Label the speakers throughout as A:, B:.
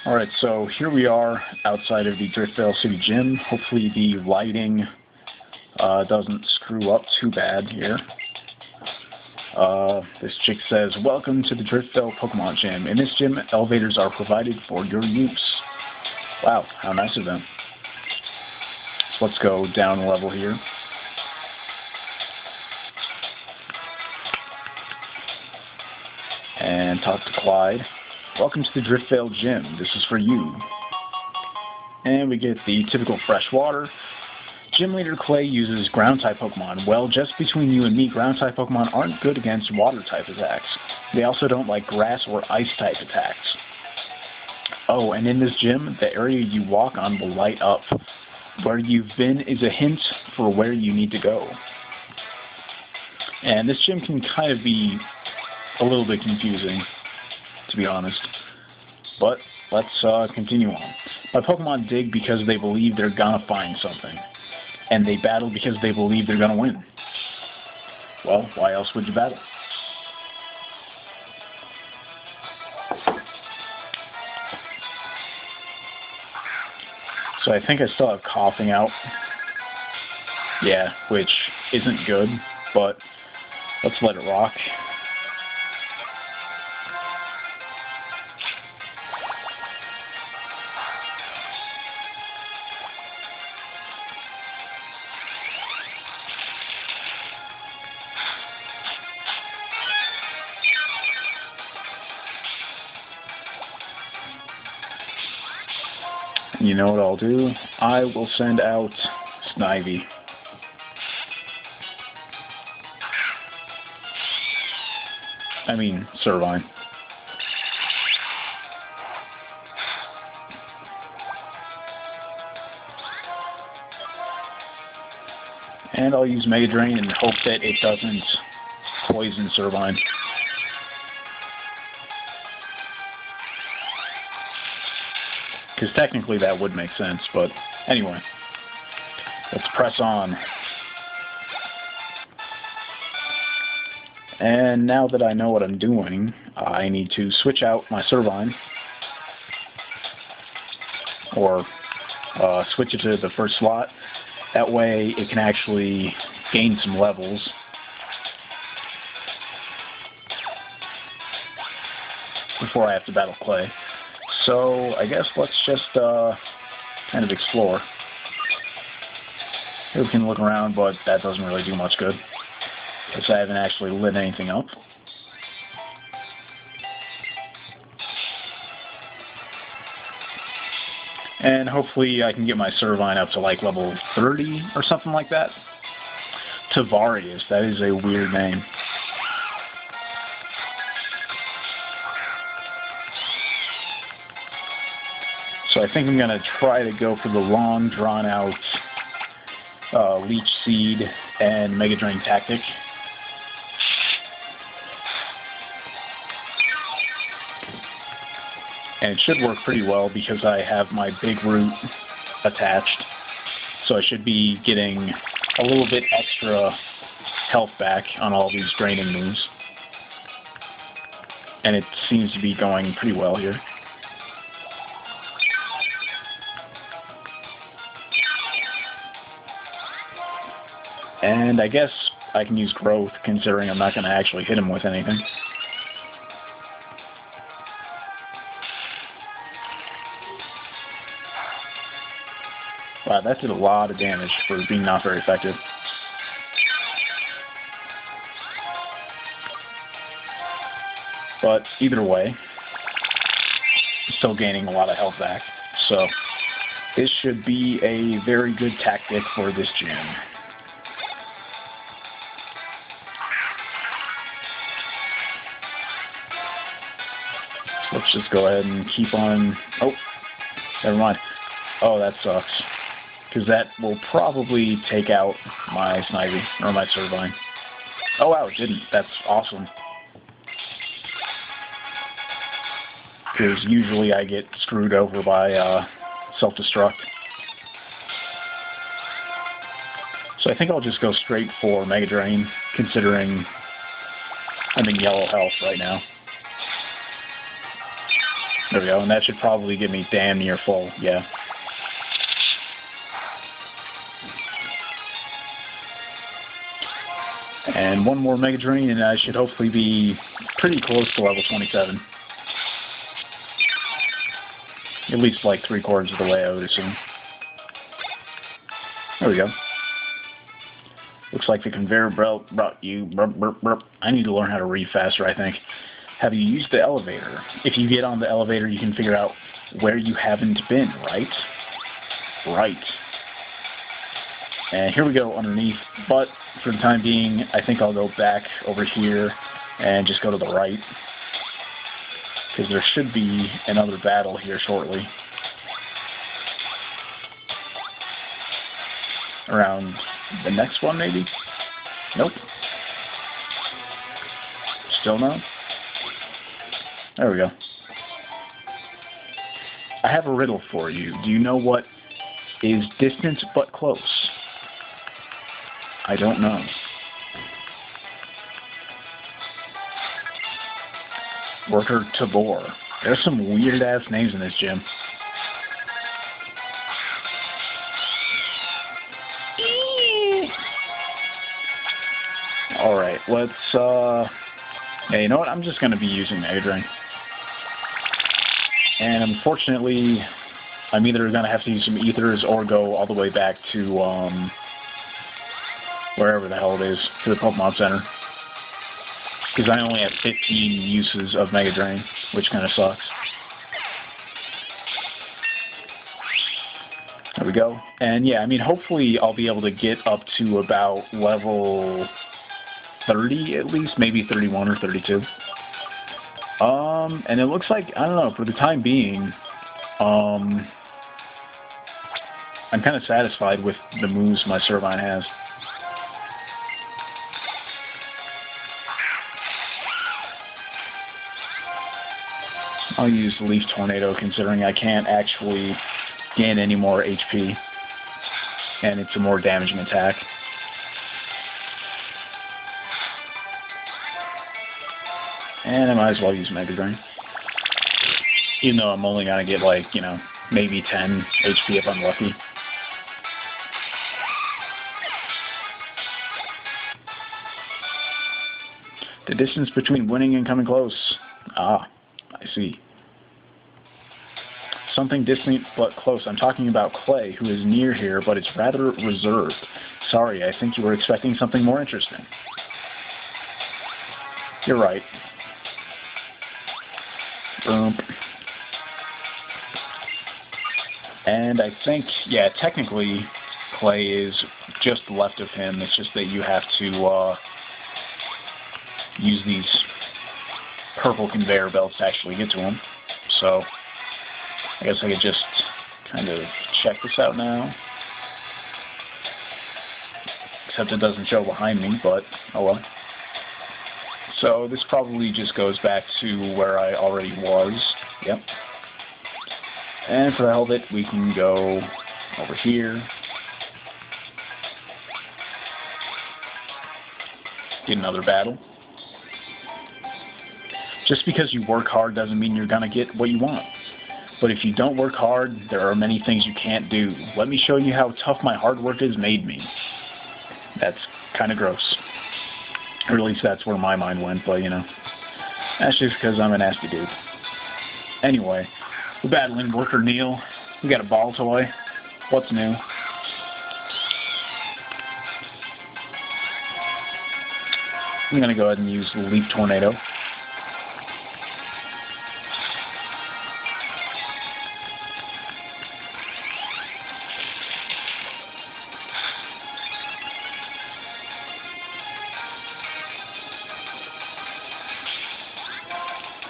A: Alright, so here we are outside of the Driftveil City Gym. Hopefully the lighting doesn't screw up too bad here. This chick says, "Welcome to the Driftveil Pokemon Gym. In this gym, elevators are provided for your use." Wow, how nice of them. So let's go down a level here. And talk to Clyde. "Welcome to the Driftveil Gym. This is for you." And we get the typical fresh water. Gym Leader Clay uses Ground-type Pokemon. Well, just between you and me, Ground-type Pokemon aren't good against Water-type attacks. They also don't like Grass or Ice-type attacks. Oh, and in this gym, the area you walk on will light up. Where you've been is a hint for where you need to go. And this gym can kind of be a little bit confusing, to be honest. But let's continue on. My Pokemon dig because they believe they're gonna find something. And they battle because they believe they're gonna win. Well, why else would you battle? So I think I still have coughing out. Yeah, which isn't good, but let's let it rock. You know what I'll do? I will send out Snivy. I mean, Servine. And I'll use Mega Drain and hope that it doesn't poison Servine. Because technically that would make sense, but anyway. Let's press on. And now that I know what I'm doing, I need to switch out my Servine. Or switch it to the first slot. That way it can actually gain some levels. Before I have to battle Clay. So I guess let's just kind of explore. Here we can look around, but that doesn't really do much good, because I haven't actually lit anything up. And hopefully I can get my Servine up to like level 30 or something like that. Tavarius, that is a weird name. So I think I'm going to try to go for the long, drawn-out Leech Seed and Mega Drain tactic. And it should work pretty well because I have my Big Root attached. So I should be getting a little bit extra health back on all these draining moves. And it seems to be going pretty well here. And I guess I can use Growth, considering I'm not going to actually hit him with anything. Wow, that did a lot of damage for being not very effective. But either way, I'm still gaining a lot of health back. So this should be a very good tactic for this gym. Let's just go ahead and keep on... Oh, never mind. Oh, that sucks. Because that will probably take out my Snivy, or my Servine. Oh wow, it didn't. That's awesome. Because usually I get screwed over by self-destruct. So I think I'll just go straight for Mega Drain, considering I'm in yellow health right now. There we go, and that should probably get me damn near full, yeah. And one more Mega Drain, and I should hopefully be pretty close to level 27. At least like 3/4 of the way, I would assume. There we go. Looks like the conveyor belt brought you... Burp, burp, burp. I need to learn how to read faster, I think. Have you used the elevator? If you get on the elevator, you can figure out where you haven't been, right? Right. And here we go underneath, but for the time being, I think I'll go back over here and just go to the right. Because there should be another battle here shortly. Around the next one, maybe? Nope. Still no? There we go. I have a riddle for you. Do you know what is distant but close? I don't know. Worker Tabor. There's some weird-ass names in this gym. Alright, let's, yeah, you know what? I'm just going to be using Mega Drain. And unfortunately, I'm either going to have to use some ethers or go all the way back to, wherever the hell it is, to the Pokemon Center. Because I only have 15 uses of Mega Drain, which kind of sucks. There we go. And yeah, I mean, hopefully I'll be able to get up to about level 30 at least, maybe 31 or 32. And it looks like, I don't know, for the time being, I'm kind of satisfied with the moves my Servine has. I'll use Leaf Tornado considering I can't actually gain any more HP, and it's a more damaging attack. And I might as well use Mega Drain. Even though I'm only going to get, like, you know, maybe 10 HP if I'm lucky. The distance between winning and coming close. Ah, I see. Something distant but close. I'm talking about Clay, who is near here, but it's rather reserved. Sorry, I think you were expecting something more interesting. You're right. And I think, yeah, technically, Clay is just left of him. It's just that you have to use these purple conveyor belts to actually get to him. So, I guess I could just kind of check this out now. Except it doesn't show behind me, but oh well. So this probably just goes back to where I already was. Yep. And for the hell of it, we can go over here. Get another battle. Just because you work hard doesn't mean you're going to get what you want. But if you don't work hard, there are many things you can't do. Let me show you how tough my hard work has made me. That's kind of gross. Or at least that's where my mind went, but you know. That's just because I'm a nasty dude. Anyway, we're battling Worker Neil. We got a ball toy. What's new? I'm going to go ahead and use Leaf Tornado.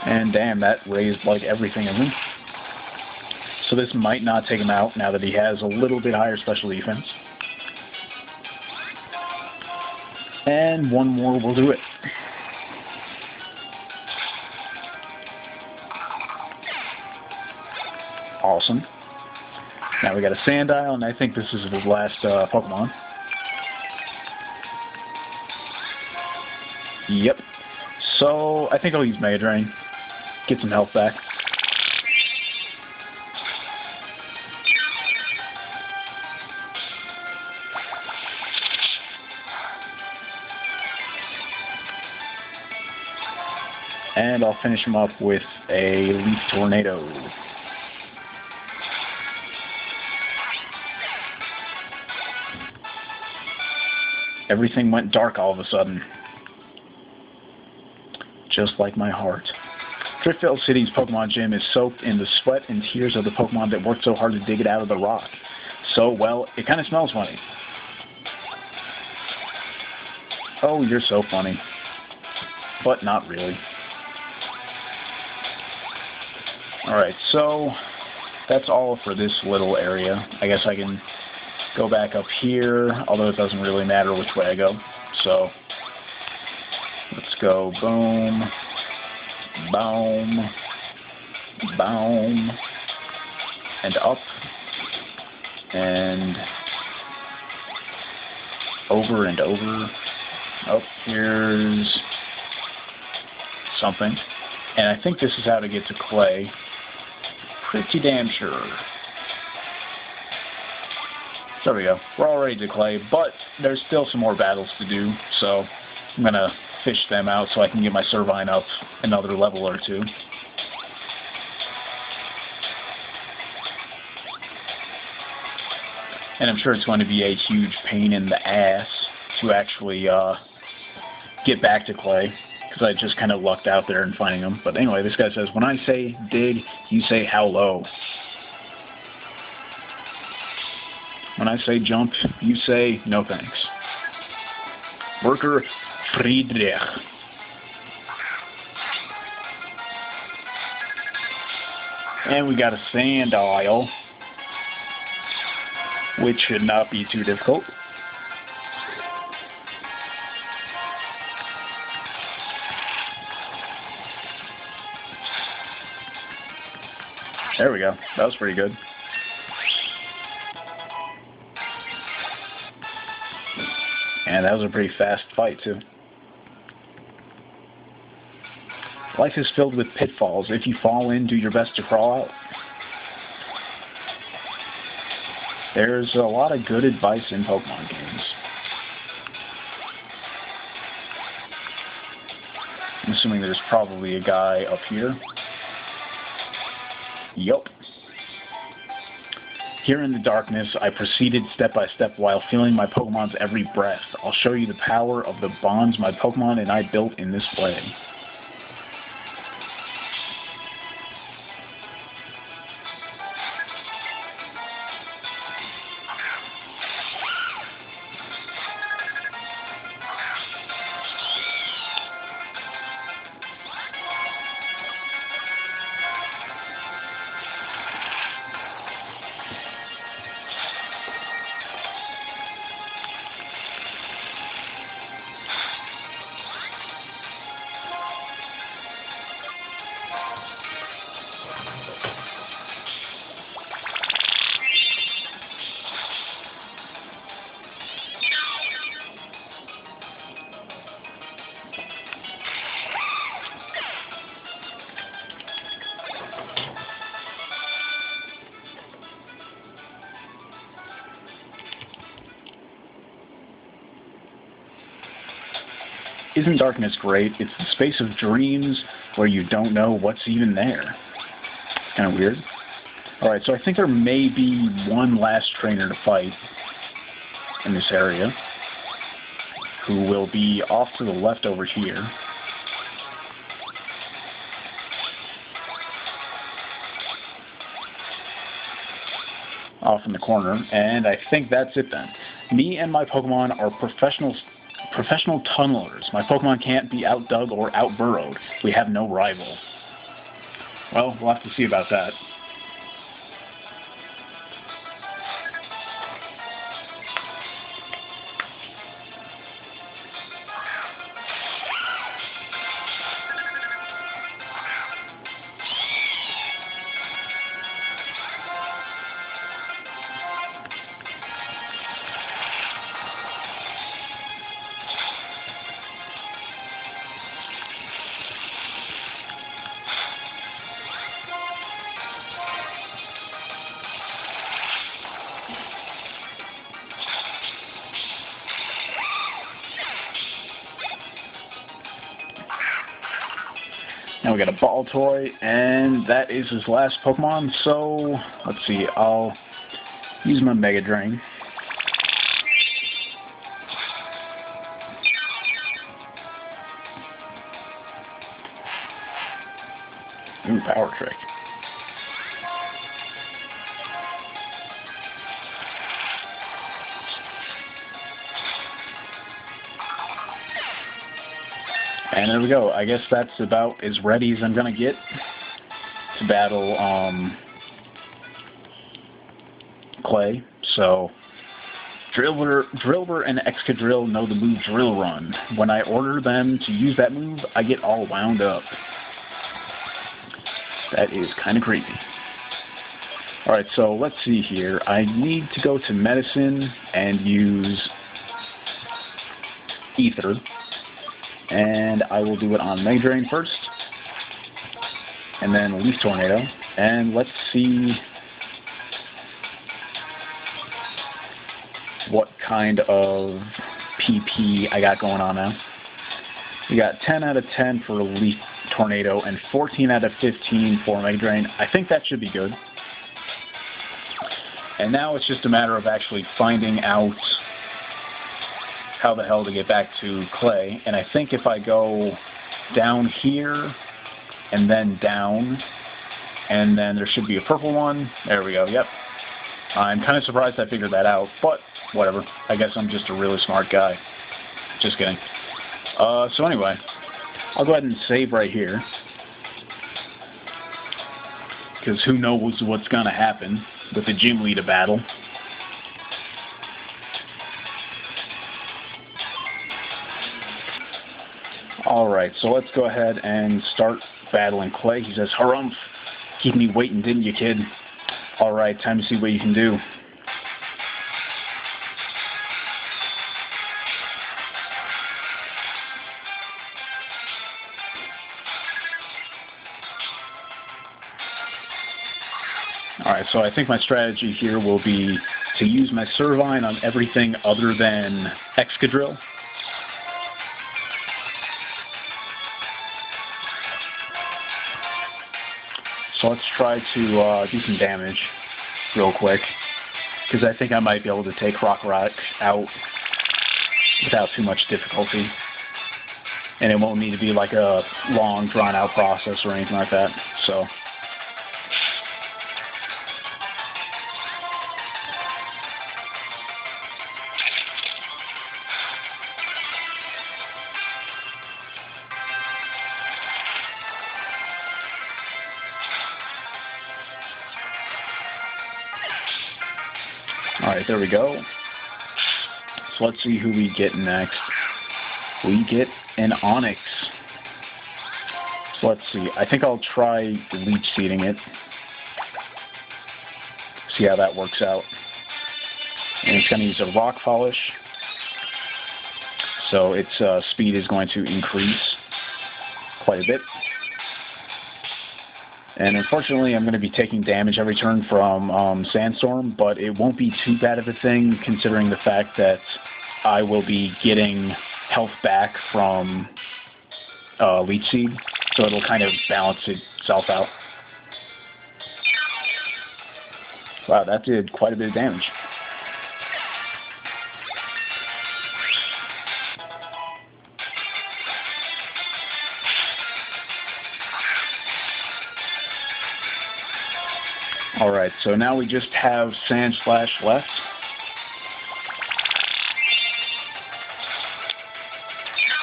A: And damn, that raised like everything in him. So this might not take him out now that he has a little bit higher special defense. And one more will do it. Awesome. Now we got a Sandile, and I think this is his last Pokemon. Yep. So I think I'll use Mega Drain. Get some health back. And I'll finish him up with a Leaf Tornado. Everything went dark all of a sudden. Just like my heart. Driftveil City's Pokemon Gym is soaked in the sweat and tears of the Pokemon that worked so hard to dig it out of the rock. So, well, it kind of smells funny. Oh, you're so funny. But not really. Alright, so that's all for this little area. I guess I can go back up here, although it doesn't really matter which way I go. So, let's go boom, boom, boom, and up, and over and over. Oh, here's something. And I think this is how to get to Clay. Pretty damn sure. There we go. We're already to Clay, but there's still some more battles to do, so I'm going to fish them out so I can get my Servine up another level or two. And I'm sure it's going to be a huge pain in the ass to actually get back to Clay, because I just kind of lucked out there in finding them. But anyway, this guy says, when I say dig, you say how low. When I say jump, you say no thanks. Worker Friedrich. And we got a Sandile, which should not be too difficult. There we go. That was pretty good. And that was a pretty fast fight, too. Life is filled with pitfalls. If you fall in, do your best to crawl out. There's a lot of good advice in Pokemon games. I'm assuming there's probably a guy up here. Yup. Here in the darkness, I proceeded step by step while feeling my Pokemon's every breath. I'll show you the power of the bonds my Pokemon and I built in this way. Isn't darkness great? It's the space of dreams where you don't know what's even there. Kind of weird. Alright, so I think there may be one last trainer to fight in this area, who will be off to the left over here. Off in the corner, and I think that's it then. Me and my Pokemon are professional tunnelers. My Pokemon can't be outdug or outburrowed. We have no rival. Well, we'll have to see about that. And we got a ball toy, and that is his last Pokemon. So let's see, I'll use my Mega Drain. Ooh, Power Trick. And there we go. I guess that's about as ready as I'm going to get to battle Clay. So, Drillbur and Excadrill know the move Drill Run. When I order them to use that move, I get all wound up. That is kind of creepy. Alright, so let's see here. I need to go to Medicine and use Ether. And I will do it on Mega Drain first. And then Leaf Tornado. And let's see what kind of PP I got going on now. We got 10 out of 10 for Leaf Tornado and 14 out of 15 for Mega Drain. I think that should be good. And now it's just a matter of actually finding out how the hell to get back to Clay. And I think if I go down here and then down, and then there should be a purple one. There we go, yep. I'm kind of surprised I figured that out, but whatever. I guess I'm just a really smart guy. Just kidding. So anyway, I'll go ahead and save right here, because who knows what's going to happen with the gym leader battle. Alright, so let's go ahead and start battling Clay. He says, "Harumph, keep me waiting, didn't you, kid?" Alright, time to see what you can do. Alright, so I think my strategy here will be to use my Servine on everything other than Excadrill. So let's try to do some damage real quick, because I think I might be able to take Rock out without too much difficulty. And it won't need to be like a long, drawn-out process or anything like that. So, alright, there we go. So let's see who we get next. We get an Onix. So let's see. I think I'll try Leech Seeding it. See how that works out. And it's going to use a Rock Polish. So its speed is going to increase quite a bit. And unfortunately, I'm going to be taking damage every turn from Sandstorm, but it won't be too bad of a thing considering the fact that I will be getting health back from Leech Seed, so it'll kind of balance itself out. Wow, that did quite a bit of damage. Alright, so now we just have Sandslash left.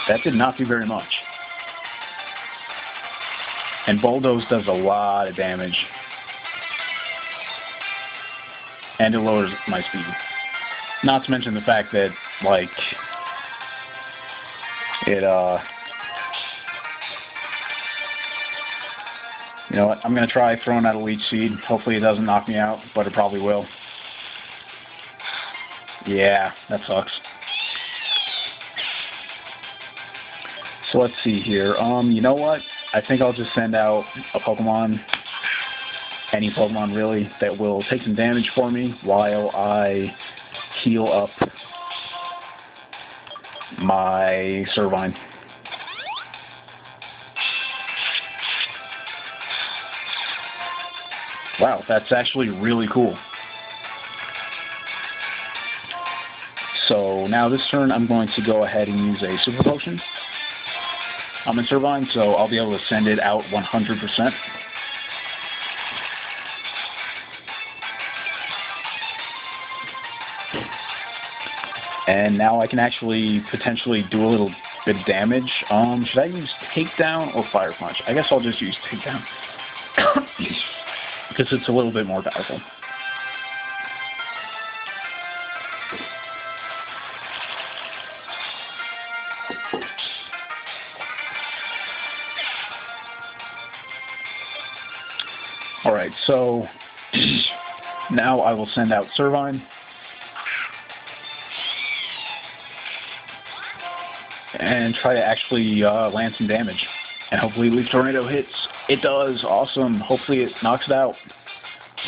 A: That did not do very much. And Bulldoze does a lot of damage. And it lowers my speed. Not to mention the fact that, like, it, you know what, I'm going to try throwing out a Leech Seed. Hopefully it doesn't knock me out, but it probably will. Yeah, that sucks. So let's see here. You know what? I think I'll just send out a Pokemon, any Pokemon really, that will take some damage for me while I heal up my Servine. Wow, that's actually really cool. So now this turn I'm going to go ahead and use a Super Potion. I'm in Servine, so I'll be able to send it out 100%. And now I can actually potentially do a little bit of damage. Should I use Takedown or Fire Punch? I guess I'll just use Takedown. Because it's a little bit more powerful. Alright, so now I will send out Servine. And try to actually land some damage. And hopefully Leaf Tornado hits. It does. Awesome. Hopefully it knocks it out.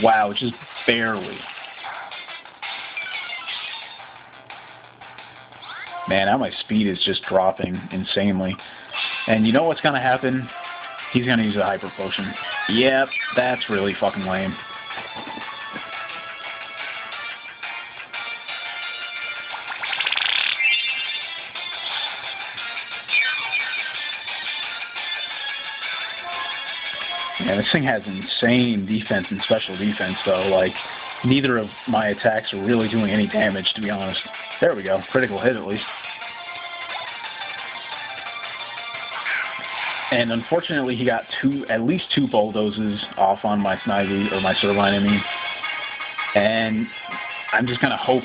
A: Wow, just barely. Man, now my speed is just dropping insanely. And you know what's going to happen? He's going to use a Hyper Potion. Yep, that's really fucking lame. Yeah, this thing has insane defense and special defense, though. Like, neither of my attacks are really doing any damage, to be honest. There we go. Critical hit, at least. And unfortunately, he got at least two bulldozes off on my Snivy, or my Servine, I mean. And I'm just going to hope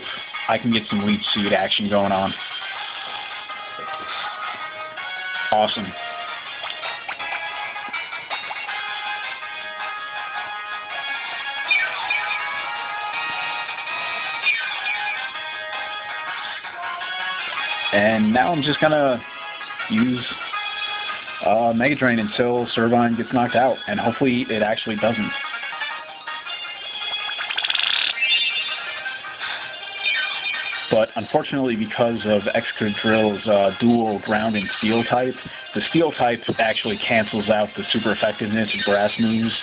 A: I can get some Leech Seed action going on. Awesome. And now I'm just going to use Mega Drain until Servine gets knocked out, and hopefully it actually doesn't. But unfortunately, because of Excadrill's dual ground and steel type, the steel type actually cancels out the super effectiveness of grass moves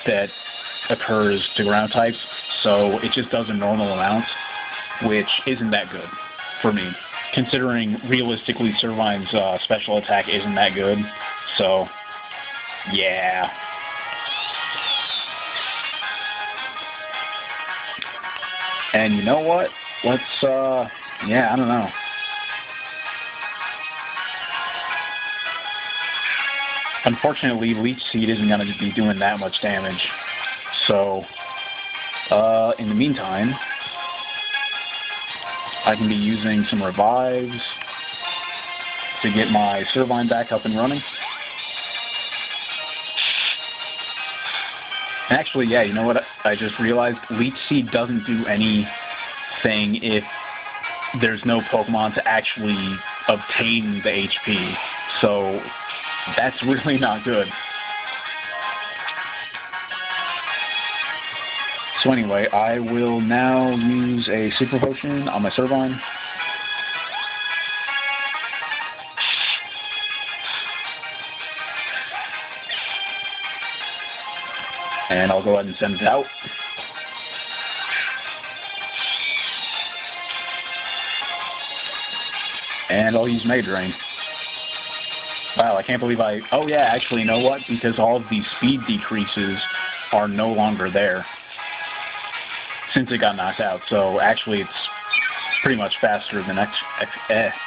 A: that occurs to ground types, so it just does a normal amount, which isn't that good for me, considering realistically Servine's special attack isn't that good. So, yeah. And you know what? Let's, yeah, I don't know. Unfortunately, Leech Seed isn't going to be doing that much damage. So, in the meantime, I can be using some revives to get my Servine back up and running. Actually, yeah, you know what? I just realized Leech Seed doesn't do anything if there's no Pokemon to actually obtain the HP. So that's really not good. So anyway, I will now use a Super Potion on my Servine. And I'll go ahead and send it out. And I'll use Mega Drain. Wow, I can't believe oh yeah, actually, you know what? Because all of these speed decreases are no longer there since it got knocked out. So actually, it's pretty much faster than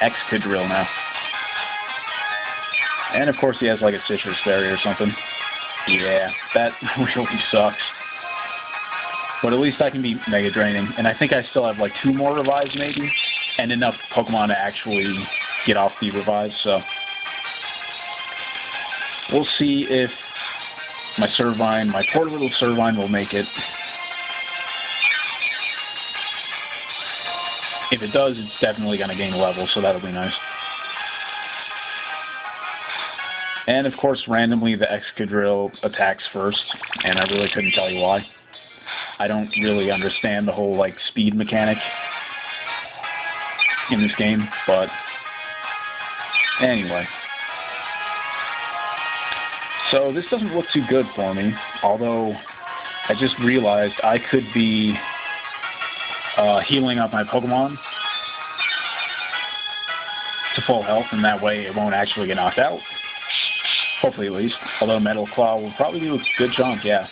A: Excadrill now. And of course, he has like a Citrus Berry or something. Yeah, that really sucks. But at least I can be Mega Draining. And I think I still have like 2 more revives maybe, and enough Pokemon to actually get off the revives, so we'll see if my Servine, my poor little Servine, will make it. If it does, it's definitely going to gain a level, so that'll be nice. And of course, randomly, the Excadrill attacks first, and I really couldn't tell you why. I don't really understand the whole, like, speed mechanic in this game, but anyway. So this doesn't look too good for me, although I just realized I could be healing up my Pokemon to full health, and that way it won't actually get knocked out. Hopefully, at least. Although Metal Claw will probably do a good chunk, yeah.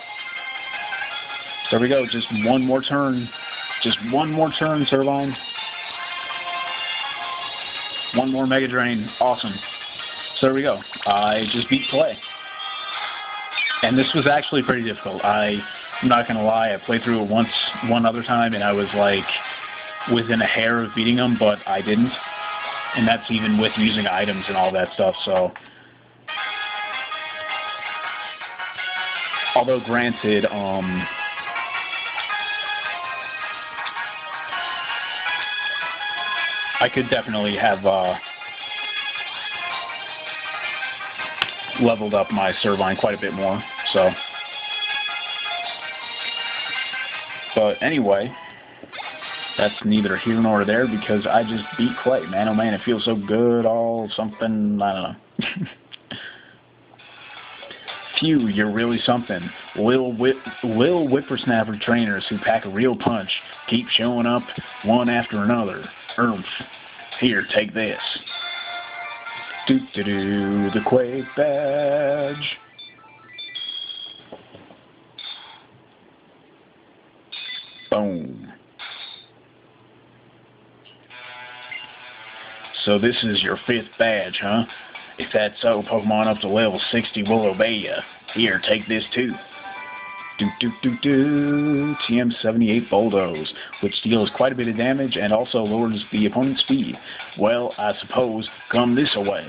A: There we go. Just one more turn. Just one more turn, Servine. One more Mega Drain. Awesome. So there we go. I just beat Clay. And this was actually pretty difficult. I'm not going to lie. I played through it one other time, and I was like within a hair of beating him, but I didn't. And that's even with using items and all that stuff, so. Although granted, I could definitely have leveled up my Servine quite a bit more, so. But anyway, that's neither here nor there because I just beat Clay. Man, oh man, it feels so good, all something, I don't know. Phew, you're really something. Lil whippersnapper trainers who pack a real punch keep showing up one after another. Here, take this. Doo-doo-doo, the Quake badge. Boom. So this is your 5th badge, huh? If that's so, Pokemon up to level 60 will obey ya. Here, take this too. TM78 Bulldoze, which deals quite a bit of damage and also lowers the opponent's speed. Well, I suppose, come this away.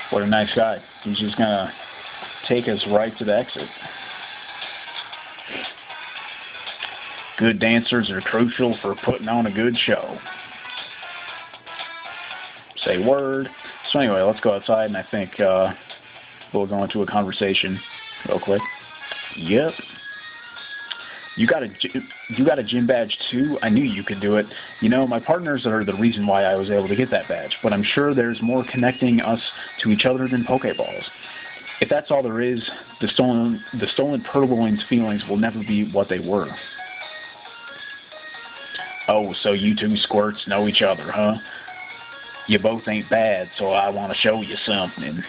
A: What a nice guy. He's just gonna take us right to the exit. Good dancers are crucial for putting on a good show. Say word. So anyway, let's go outside, and I think we'll go into a conversation real quick. Yep. You got a gym badge too? I knew you could do it. You know, my partners are the reason why I was able to get that badge, but I'm sure there's more connecting us to each other than Pokeballs. If that's all there is, the stolen Purloin's feelings will never be what they were. Oh, so you two squirts know each other, huh? You both ain't bad, so I want to show you something.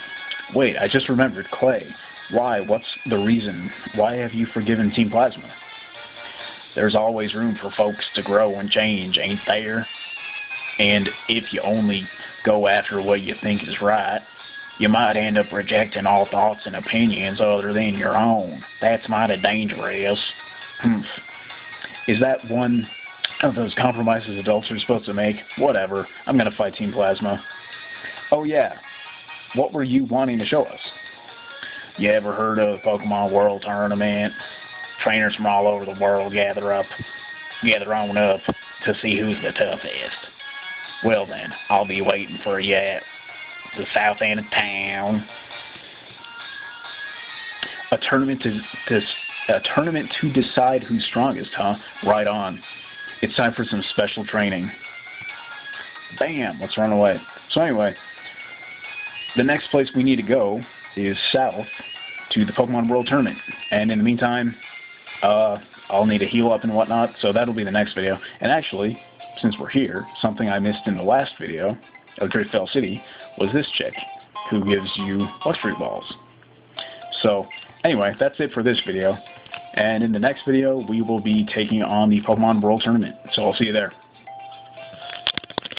A: Wait, I just remembered, Clay. Why? What's the reason? Why have you forgiven Team Plasma? There's always room for folks to grow and change, ain't there? And if you only go after what you think is right, you might end up rejecting all thoughts and opinions other than your own. That's mighty dangerous. Is that one of those compromises adults are supposed to make? Whatever. I'm going to fight Team Plasma. Oh, yeah. What were you wanting to show us? You ever heard of the Pokemon World Tournament? Trainers from all over the world gather on up to see who's the toughest. Well then, I'll be waiting for you at the south end of town. A tournament to decide who's strongest, huh? Right on. It's time for some special training. Bam! Let's run away. So anyway, the next place we need to go is south to the Pokemon World Tournament. And in the meantime, I'll need to heal up and whatnot, so that'll be the next video. And actually, since we're here, something I missed in the last video of Driftveil City was this chick, who gives you Luxury Balls. So, anyway, that's it for this video. And in the next video, we will be taking on the Pokemon World Tournament. So I'll see you there.